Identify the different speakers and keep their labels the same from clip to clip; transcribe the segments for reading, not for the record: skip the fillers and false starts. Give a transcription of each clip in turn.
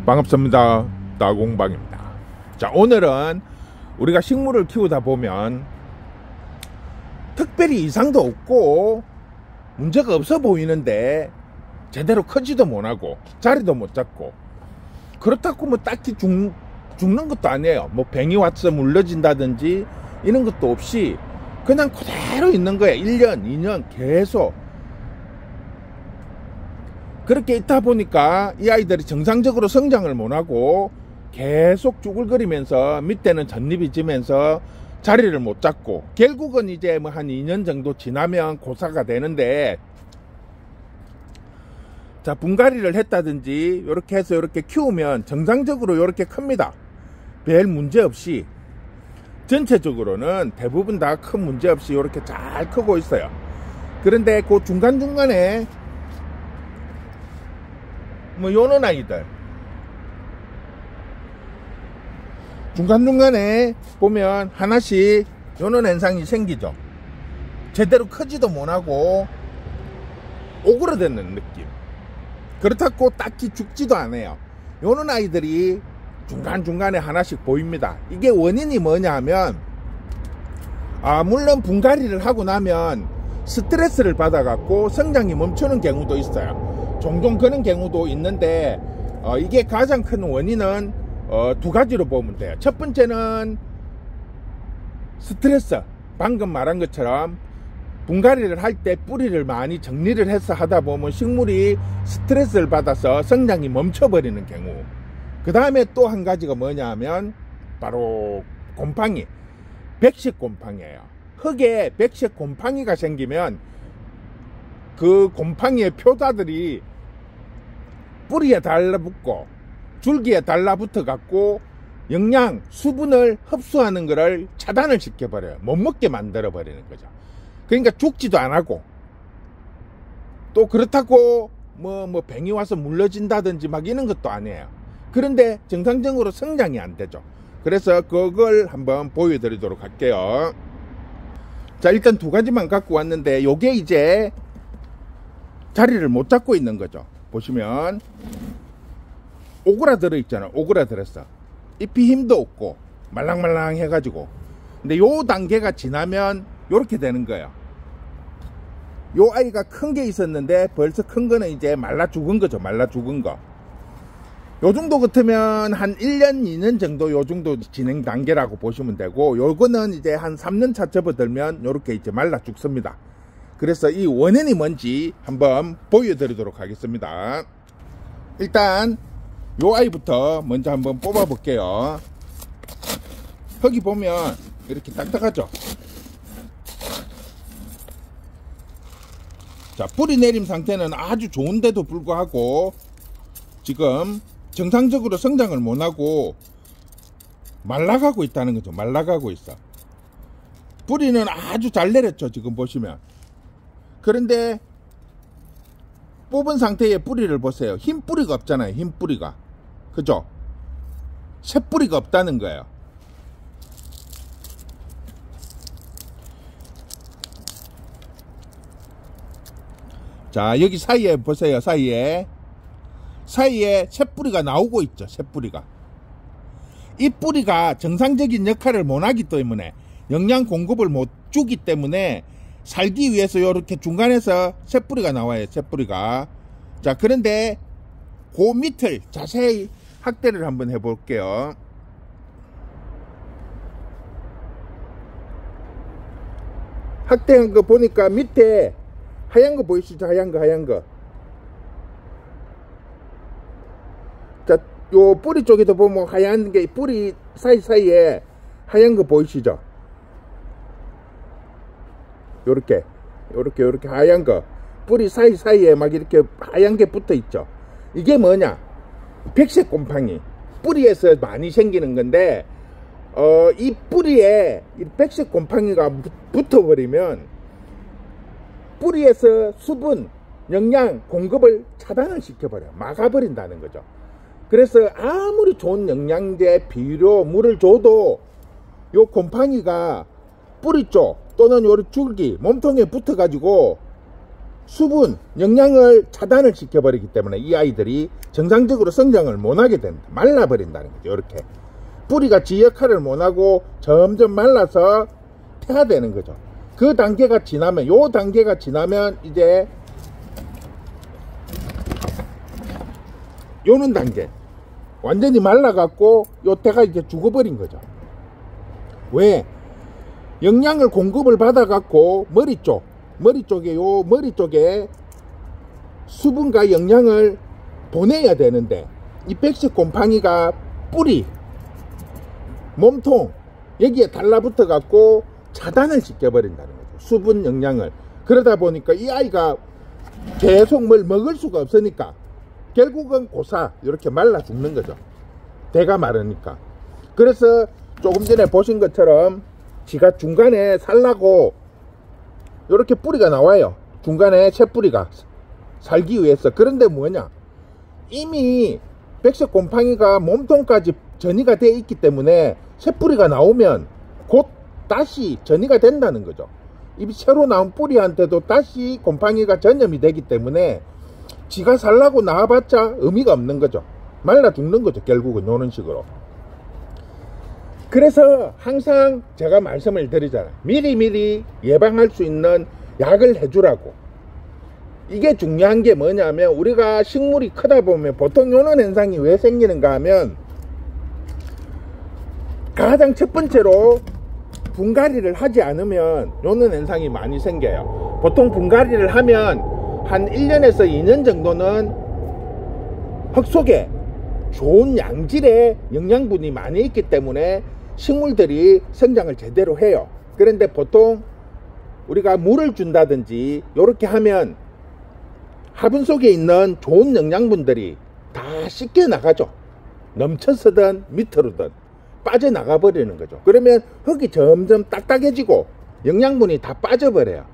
Speaker 1: 반갑습니다. 따공방입니다. 자, 오늘은 우리가 식물을 키우다 보면 특별히 이상도 없고 문제가 없어 보이는데 제대로 크지도 못하고 자리도 못 잡고 그렇다고 뭐 딱히 죽는 것도 아니에요. 뭐 병이 와서 물러진다든지 이런 것도 없이 그냥 그대로 있는 거예요. 1년, 2년 계속. 그렇게 있다 보니까 이 아이들이 정상적으로 성장을 못하고 계속 쭈글거리면서 밑에는 젖잎이 지면서 자리를 못 잡고 결국은 이제 뭐 한 2년 정도 지나면 고사가 되는데, 자, 분갈이를 했다든지 이렇게 해서 이렇게 키우면 정상적으로 이렇게 큽니다. 별 문제 없이. 전체적으로는 대부분 다 큰 문제 없이 이렇게 잘 크고 있어요. 그런데 그 중간중간에 뭐 요런 아이들 중간중간에 보면 하나씩 요런 현상이 생기죠. 제대로 크지도 못하고 오그라드는 느낌. 그렇다고 딱히 죽지도 않아요. 요런 아이들이 중간중간에 하나씩 보입니다. 이게 원인이 뭐냐 하면, 물론 분갈이를 하고 나면 스트레스를 받아 갖고 성장이 멈추는 경우도 있어요. 종종 그런 경우도 있는데, 이게 가장 큰 원인은 두 가지로 보면 돼요. 첫 번째는 스트레스. 방금 말한 것처럼 분갈이를 할 때 뿌리를 많이 정리를 해서 하다 보면 식물이 스트레스를 받아서 성장이 멈춰버리는 경우. 그 다음에 또 한 가지가 뭐냐 하면 바로 곰팡이, 백식 곰팡이에요. 흙에 백식 곰팡이가 생기면 그 곰팡이의 표다들이 뿌리에 달라붙고 줄기에 달라붙어 갖고 영양, 수분을 흡수하는 것을 차단을 시켜버려요. 못 먹게 만들어 버리는 거죠. 그러니까 죽지도 안 하고, 또 그렇다고 뭐 병이 와서 물러진다든지 막 이런 것도 아니에요. 그런데 정상적으로 성장이 안 되죠. 그래서 그걸 한번 보여드리도록 할게요. 자, 일단 두 가지만 갖고 왔는데 요게 이제 자리를 못 잡고 있는 거죠. 보시면 오그라들어 있잖아. 오그라들었어. 잎이 힘도 없고 말랑말랑 해가지고. 근데 요 단계가 지나면 요렇게 되는 거예요. 요 아이가 큰 게 있었는데 벌써 큰 거는 이제 말라 죽은 거죠. 말라 죽은 거. 요 정도 같으면 한 1년, 2년 정도 요 정도 진행 단계라고 보시면 되고, 요거는 이제 한 3년 차 접어들면 요렇게 이제 말라 죽습니다. 그래서 이 원인이 뭔지 한번 보여드리도록 하겠습니다. 일단 요 아이부터 먼저 한번 뽑아 볼게요. 흙이 보면 이렇게 딱딱하죠. 자, 뿌리 내림 상태는 아주 좋은데도 불구하고 지금 정상적으로 성장을 못하고 말라가고 있다는 거죠. 말라가고 있어. 뿌리는 아주 잘 내렸죠. 지금 보시면. 그런데 뽑은 상태의 뿌리를 보세요. 흰 뿌리가 없잖아요. 흰 뿌리가. 그죠? 새 뿌리가 없다는 거예요. 자, 여기 사이에 보세요. 사이에 새 뿌리가 나오고 있죠. 새 뿌리가. 이 뿌리가 정상적인 역할을 못하기 때문에, 영양 공급을 못 주기 때문에 살기 위해서 이렇게 중간에서 새 뿌리가 나와요. 새 뿌리가. 자, 그런데 그 밑을 자세히 확대를 한번 해볼게요. 확대한 거 보니까 밑에 하얀 거 보이시죠? 하얀 거. 자, 요 뿌리 쪽에도 보면 하얀 게 뿌리 사이사이에 하얀 거 보이시죠? 요렇게 하얀 거. 뿌리 사이사이에 막 이렇게 하얀 게 붙어 있죠. 이게 뭐냐? 백색 곰팡이. 뿌리에서 많이 생기는 건데, 이 뿌리에 이 백색 곰팡이가 붙어버리면 뿌리에서 수분, 영양 공급을 차단을 시켜버려요. 막아버린다는 거죠. 그래서 아무리 좋은 영양제, 비료, 물을 줘도 요 곰팡이가 뿌리 쪽 또는 요 줄기, 몸통에 붙어 가지고 수분, 영양을 차단을 시켜버리기 때문에 이 아이들이 정상적으로 성장을 못하게 됩니다. 말라버린다는 거죠. 이렇게 뿌리가 지 역할을 못하고 점점 말라서 태화되는 거죠. 그 단계가 지나면, 요 단계가 지나면 이제 요는 단계 완전히 말라갖고 요 태가 이제 죽어버린 거죠. 왜? 영양을 공급을 받아갖고 머리 쪽에 수분과 영양을 보내야 되는데 이 백색 곰팡이가 뿌리, 몸통 여기에 달라붙어 갖고 차단을 시켜버린다는 거죠. 수분, 영양을. 그러다 보니까 이 아이가 계속 뭘 먹을 수가 없으니까 결국은 고사 이렇게 말라 죽는 거죠. 대가 마르니까. 그래서 조금 전에 보신 것처럼 지가 중간에 살라고 이렇게 뿌리가 나와요. 중간에 새뿌리가 살기 위해서. 그런데 뭐냐, 이미 백색 곰팡이가 몸통까지 전이가 되어 있기 때문에 새뿌리가 나오면 곧 다시 전이가 된다는 거죠. 이 새로 나온 뿌리한테도 다시 곰팡이가 전염이 되기 때문에 지가 살라고 나와봤자 의미가 없는 거죠. 말라 죽는 거죠. 결국은 이런 식으로. 그래서 항상 제가 말씀을 드리잖아요. 미리미리 예방할 수 있는 약을 해주라고. 이게 중요한 게 뭐냐면, 우리가 식물이 크다 보면 보통 이런 현상이 왜 생기는가 하면, 가장 첫 번째로 분갈이를 하지 않으면 이런 현상이 많이 생겨요. 보통 분갈이를 하면 한 1년에서 2년 정도는 흙 속에 좋은 양질의 영양분이 많이 있기 때문에 식물들이 성장을 제대로 해요. 그런데 보통 우리가 물을 준다든지 이렇게 하면 화분 속에 있는 좋은 영양분들이 다 씻겨 나가죠. 넘쳐서든 밑으로든 빠져나가 버리는 거죠. 그러면 흙이 점점 딱딱해지고 영양분이 다 빠져버려요.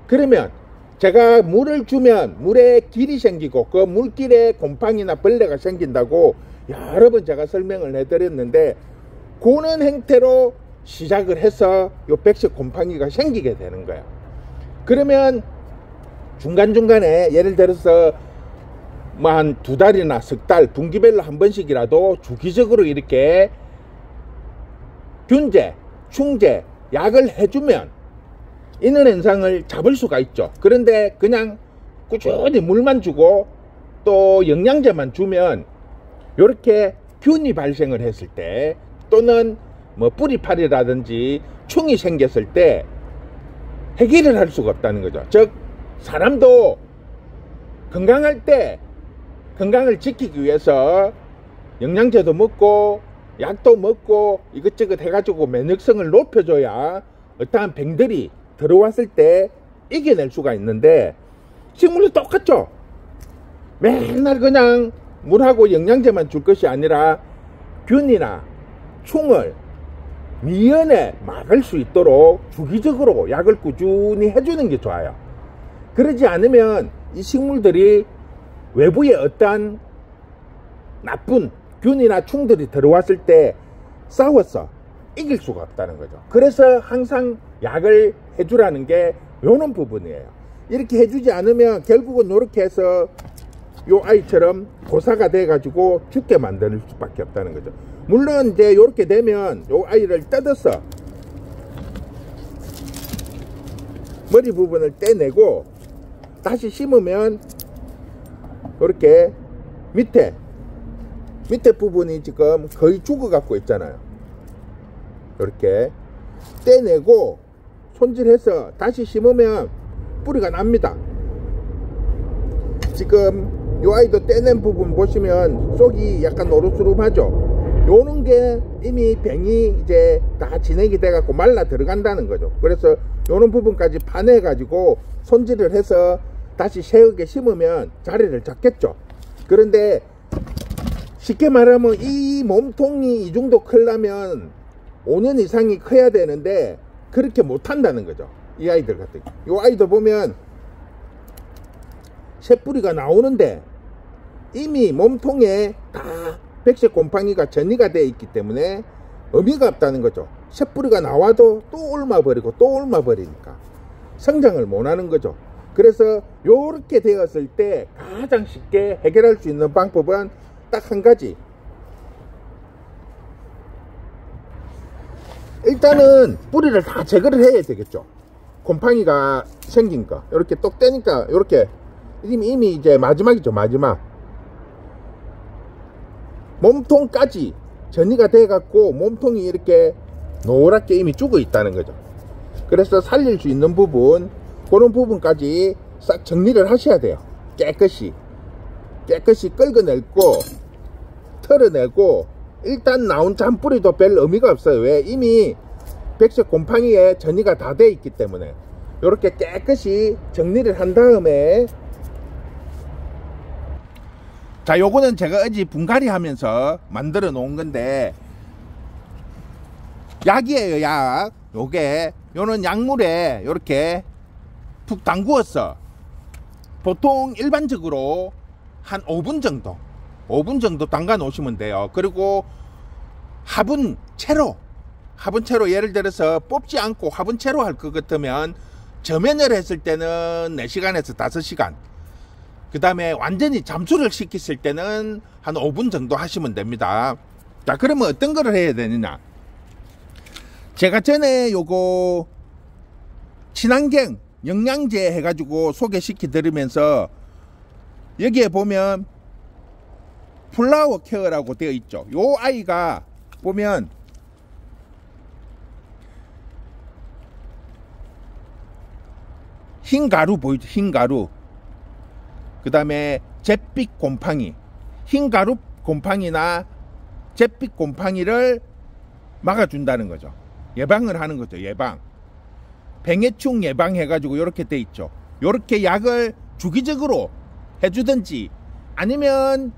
Speaker 1: 그러면 제가 물을 주면 물에 길이 생기고 그 물길에 곰팡이나 벌레가 생긴다고 여러 번 제가 설명을 해드렸는데, 그런 행태로 시작을 해서 요 백색 곰팡이가 생기게 되는 거예요. 그러면 중간중간에 예를 들어서 뭐 한 2달이나 석 달 분기별로 한 번씩이라도 주기적으로 이렇게 균제, 충제, 약을 해주면 이런 현상을 잡을 수가 있죠. 그런데 그냥 꾸준히 물만 주고 또 영양제만 주면 이렇게 균이 발생을 했을 때, 또는 뭐 뿌리파리라든지 충이 생겼을 때 해결을 할 수가 없다는 거죠. 즉 사람도 건강할 때 건강을 지키기 위해서 영양제도 먹고 약도 먹고 이것저것 해가지고 면역성을 높여줘야 어떠한 병들이 들어왔을 때 이겨낼 수가 있는데, 식물도 똑같죠. 맨날 그냥 물하고 영양제만 줄 것이 아니라 균이나 충을 미연에 막을 수 있도록 주기적으로 약을 꾸준히 해주는 게 좋아요. 그러지 않으면 이 식물들이 외부에 어떠한 나쁜 균이나 충들이 들어왔을 때 싸워서 이길 수가 없다는 거죠. 그래서 항상 약을 해주라는 게 요런 부분이에요. 이렇게 해주지 않으면 결국은 이렇게 해서 요 아이처럼 고사가 돼 가지고 죽게 만들 수밖에 없다는 거죠. 물론 이제 이렇게 되면 요 아이를 뜯어서 머리 부분을 떼내고 다시 심으면 이렇게 밑에 부분이 지금 거의 죽어 갖고 있잖아요. 이렇게 떼내고 손질해서 다시 심으면 뿌리가 납니다. 지금 요 아이도 떼낸 부분 보시면 속이 약간 노릇스름하죠. 요런 게 이미 병이 이제 다 진행이 돼 갖고 말라 들어간다는 거죠. 그래서 요런 부분까지 파내 가지고 손질을 해서 다시 새하게 심으면 자리를 잡겠죠. 그런데 쉽게 말하면 이 몸통이 이 정도 크려면 5년 이상이 커야 되는데 그렇게 못한다는 거죠. 이 아이들 같은 경우. 이 아이도 보면 새뿌리가 나오는데 이미 몸통에 다 백색 곰팡이가 전이가 되어 있기 때문에 의미가 없다는 거죠. 새뿌리가 나와도 또 옮아버리고 또 옮아버리니까 성장을 못하는 거죠. 그래서 요렇게 되었을 때 가장 쉽게 해결할 수 있는 방법은 딱 한 가지. 일단은 뿌리를 다 제거를 해야 되겠죠. 곰팡이가 생긴 거 이렇게 똑 떼니까 이렇게 이미 이제 마지막이죠. 마지막 몸통까지 전이가 돼 갖고 몸통이 이렇게 노랗게 이미 죽어 있다는 거죠. 그래서 살릴 수 있는 부분, 그런 부분까지 싹 정리를 하셔야 돼요. 깨끗이 긁어내고 털어내고. 일단 나온 잔뿌리도 별 의미가 없어요. 왜? 이미 백색 곰팡이에 전이가 다 돼 있기 때문에. 이렇게 깨끗이 정리를 한 다음에, 자, 요거는 제가 어제 분갈이 하면서 만들어 놓은 건데 약이에요. 약. 요는 약물에 이렇게 푹 담구어서 보통 일반적으로 한 5분 정도 담가 놓으시면 돼요. 그리고 화분채로 예를 들어서 뽑지 않고 화분채로 할 것 같으면 저면을 했을 때는 4시간에서 5시간, 그 다음에 완전히 잠수를 시켰을 때는 한 5분 정도 하시면 됩니다. 자, 그러면 어떤 거를 해야 되느냐. 제가 전에 요거 친환경 영양제 해가지고 소개시켜 드리면서 여기에 보면 플라워 케어라고 되어 있죠. 요 아이가 보면 흰 가루 보이죠? 흰 가루. 그 다음에 잿빛 곰팡이. 흰 가루 곰팡이나 잿빛 곰팡이를 막아준다는 거죠. 예방을 하는 거죠. 예방. 뱅해충 예방해가지고 이렇게 돼 있죠. 이렇게 약을 주기적으로 해주든지 아니면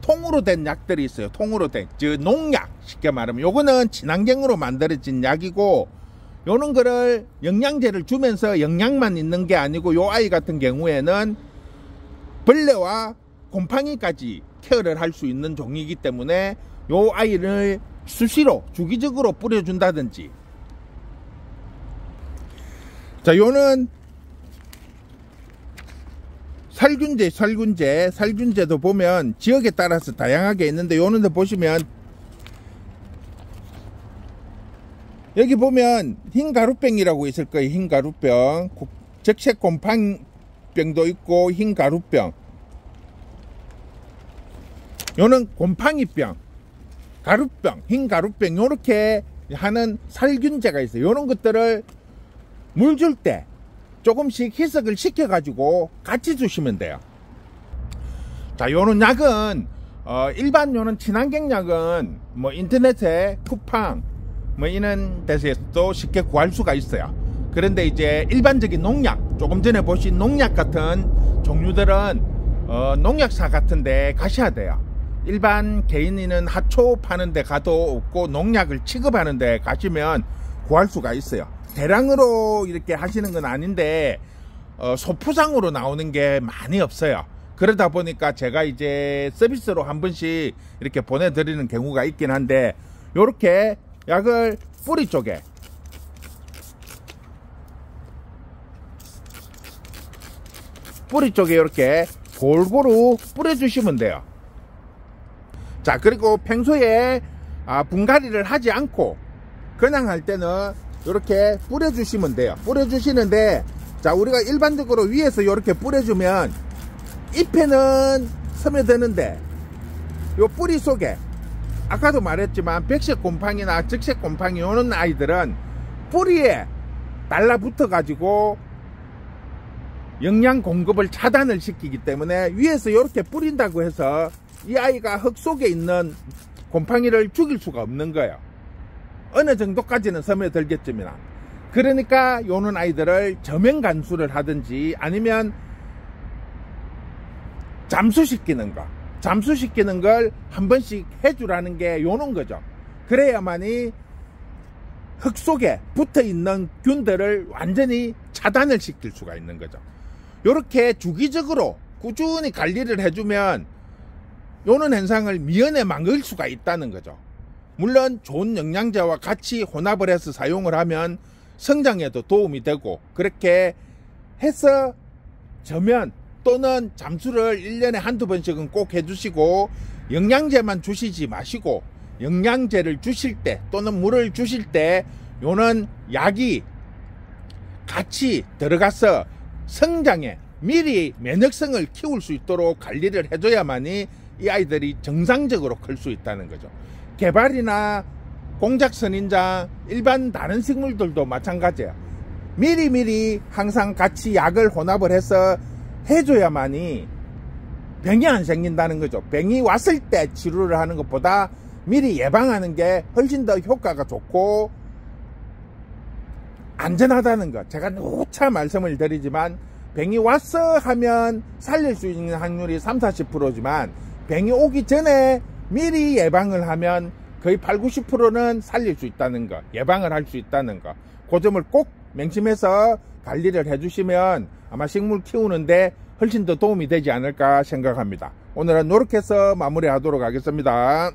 Speaker 1: 통으로 된 약들이 있어요. 통으로 된, 즉 농약, 쉽게 말하면 요거는 친환경으로 만들어진 약이고, 요런 거를 영양제를 주면서 영양만 있는 게 아니고 요 아이 같은 경우에는 벌레와 곰팡이까지 케어를 할 수 있는 종이기 때문에 요 아이를 수시로 주기적으로 뿌려준다든지. 자, 요는 살균제도 보면 지역에 따라서 다양하게 있는데, 요는 데 보시면 여기 보면 흰 가루병이라고 있을 거예요. 흰 가루병. 적색 곰팡이병도 있고 흰 가루병. 요는 곰팡이병, 가루병, 흰 가루병, 요렇게 하는 살균제가 있어요. 요런 것들을 물 줄 때 조금씩 희석을 시켜 가지고 같이 주시면 돼요. 자, 요런 약은 일반 요는 친환경 약은 뭐 인터넷에 쿠팡 뭐 이런 데서도 쉽게 구할 수가 있어요. 그런데 이제 일반적인 농약, 조금 전에 보신 농약 같은 종류들은 농약사 같은 데 가셔야 돼요. 일반 개인이는 하초 파는 데 가도 없고 농약을 취급하는 데 가시면 구할 수가 있어요. 대량으로 이렇게 하시는 건 아닌데 소포장으로 나오는 게 많이 없어요. 그러다 보니까 제가 이제 서비스로 한 번씩 이렇게 보내드리는 경우가 있긴 한데, 요렇게 약을 뿌리 쪽에 이렇게 골고루 뿌려주시면 돼요. 자, 그리고 평소에 분갈이를 하지 않고 그냥 할 때는 이렇게 뿌려주시면 돼요. 뿌려주시는데, 자, 우리가 일반적으로 위에서 이렇게 뿌려주면 잎에는 스며드는데 요 뿌리 속에, 아까도 말했지만 백색 곰팡이나 적색 곰팡이 오는 아이들은 뿌리에 달라붙어 가지고 영양 공급을 차단을 시키기 때문에 위에서 이렇게 뿌린다고 해서 이 아이가 흙 속에 있는 곰팡이를 죽일 수가 없는 거예요. 어느 정도까지는 스며들겠지만. 그러니까 요는 아이들을 저면 간수를 하든지 아니면 잠수시키는 걸 한 번씩 해주라는 게 요는 거죠. 그래야만이 흙 속에 붙어 있는 균들을 완전히 차단을 시킬 수가 있는 거죠. 요렇게 주기적으로 꾸준히 관리를 해주면 요는 현상을 미연에 막을 수가 있다는 거죠. 물론 좋은 영양제와 같이 혼합을 해서 사용을 하면 성장에도 도움이 되고 그렇게 해서 저면 또는 잠수를 1년에 한두 번씩은 꼭 해주시고, 영양제만 주시지 마시고 영양제를 주실 때 또는 물을 주실 때 요는 약이 같이 들어가서 성장에 미리 면역성을 키울 수 있도록 관리를 해줘야만이 이 아이들이 정상적으로 클 수 있다는 거죠. 개발이나 공작선인장 일반 다른 식물들도 마찬가지예요. 미리미리 항상 같이 약을 혼합을 해서 해줘야만이 병이 안 생긴다는 거죠. 병이 왔을 때 치료를 하는 것보다 미리 예방하는 게 훨씬 더 효과가 좋고 안전하다는 것. 제가 누차 말씀을 드리지만 병이 왔어 하면 살릴 수 있는 확률이 30~40%지만 병이 오기 전에 미리 예방을 하면 거의 80~90%는 살릴 수 있다는 것, 예방을 할 수 있다는 것, 그 점을 꼭 명심해서 관리를 해주시면 아마 식물 키우는데 훨씬 더 도움이 되지 않을까 생각합니다. 오늘은 노력해서 마무리하도록 하겠습니다.